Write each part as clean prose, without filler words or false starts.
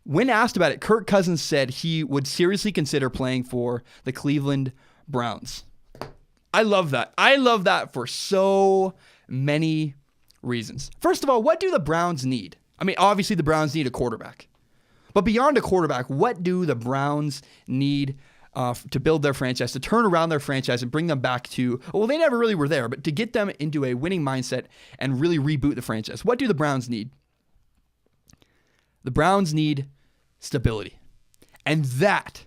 When asked about it, Kirk Cousins said he would seriously consider playing for the Cleveland Browns. I love that. I love that for so many reasons. First of all, what do the Browns need? I mean, obviously the Browns need a quarterback. But beyond a quarterback, what do the Browns need to build their franchise, to turn around their franchise and bring them back to, well, they never really were there, but to get them into a winning mindset and really reboot the franchise? What do the Browns need? The Browns need stability. And that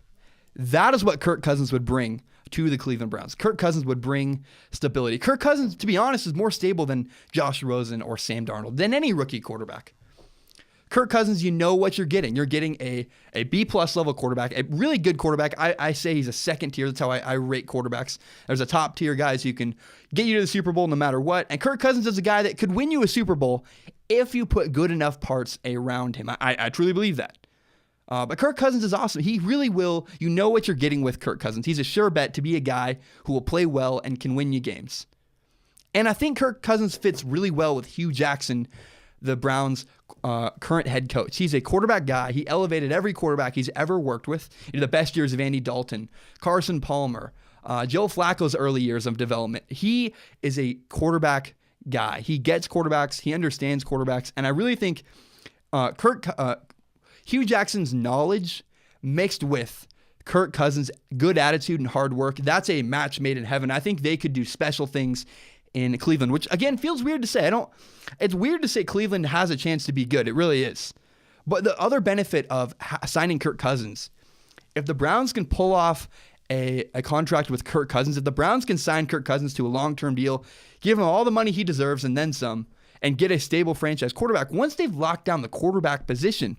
is what Kirk Cousins would bring to the Cleveland Browns. Kirk Cousins would bring stability. Kirk Cousins, to be honest, is more stable than Josh Rosen or Sam Darnold, than any rookie quarterback. Kirk Cousins, you know what you're getting. You're getting a B-plus level quarterback, a really good quarterback. I say he's a second tier. That's how I rate quarterbacks. There's a top tier guys who can get you to the Super Bowl no matter what. And Kirk Cousins is a guy that could win you a Super Bowl if you put good enough parts around him. I truly believe that. But Kirk Cousins is awesome. He really will. You know what you're getting with Kirk Cousins. He's a sure bet to be a guy who will play well and can win you games. And I think Kirk Cousins fits really well with Hugh Jackson, the Browns' current head coach. He's a quarterback guy. He elevated every quarterback he's ever worked with into the best years of Andy Dalton, Carson Palmer, Joe Flacco's early years of development. He is a quarterback guy. He gets quarterbacks. He understands quarterbacks. And I really think Hugh Jackson's knowledge mixed with Kirk Cousins' good attitude and hard work, that's a match made in heaven. I think they could do special things in Cleveland, which again feels weird to say. It's weird to say Cleveland has a chance to be good. It really is. But the other benefit of signing Kirk Cousins, if the Browns can pull off a contract with Kirk Cousins, if the Browns can sign Kirk Cousins to a long-term deal, give him all the money he deserves and then some, and get a stable franchise quarterback, once they've locked down the quarterback position,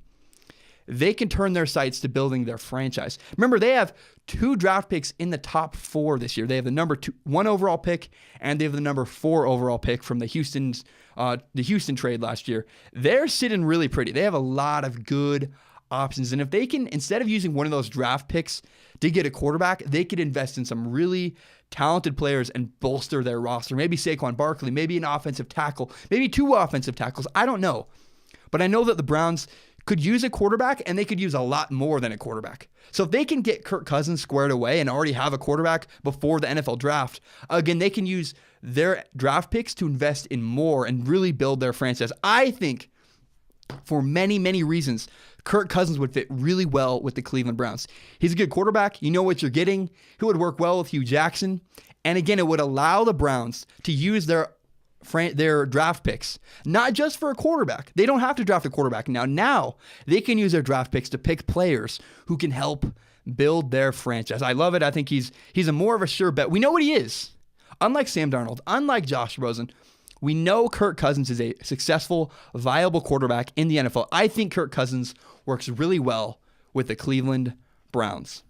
they can turn their sights to building their franchise. Remember, they have 2 draft picks in the top 4 this year. They have the number 1 overall pick, and they have the number 4 overall pick from the Houston trade last year. They're sitting really pretty. They have a lot of good options. And if they can, instead of using one of those draft picks to get a quarterback, they could invest in some really talented players and bolster their roster. Maybe Saquon Barkley, maybe an offensive tackle, maybe 2 offensive tackles. I don't know. But I know that the Browns could use a quarterback, and they could use a lot more than a quarterback. So if they can get Kirk Cousins squared away and already have a quarterback before the NFL draft, again, they can use their draft picks to invest in more and really build their franchise. I think for many, many reasons, Kirk Cousins would fit really well with the Cleveland Browns. He's a good quarterback. You know what you're getting. He would work well with Hugh Jackson. And again, it would allow the Browns to use their draft picks, not just for a quarterback. They don't have to draft a quarterback now. Now they can use their draft picks to pick players who can help build their franchise. I love it. I think he's a more of a sure bet. We know what he is. Unlike Sam Darnold, unlike Josh Rosen, we know Kirk Cousins is a successful, viable quarterback in the NFL. I think Kirk Cousins works really well with the Cleveland Browns.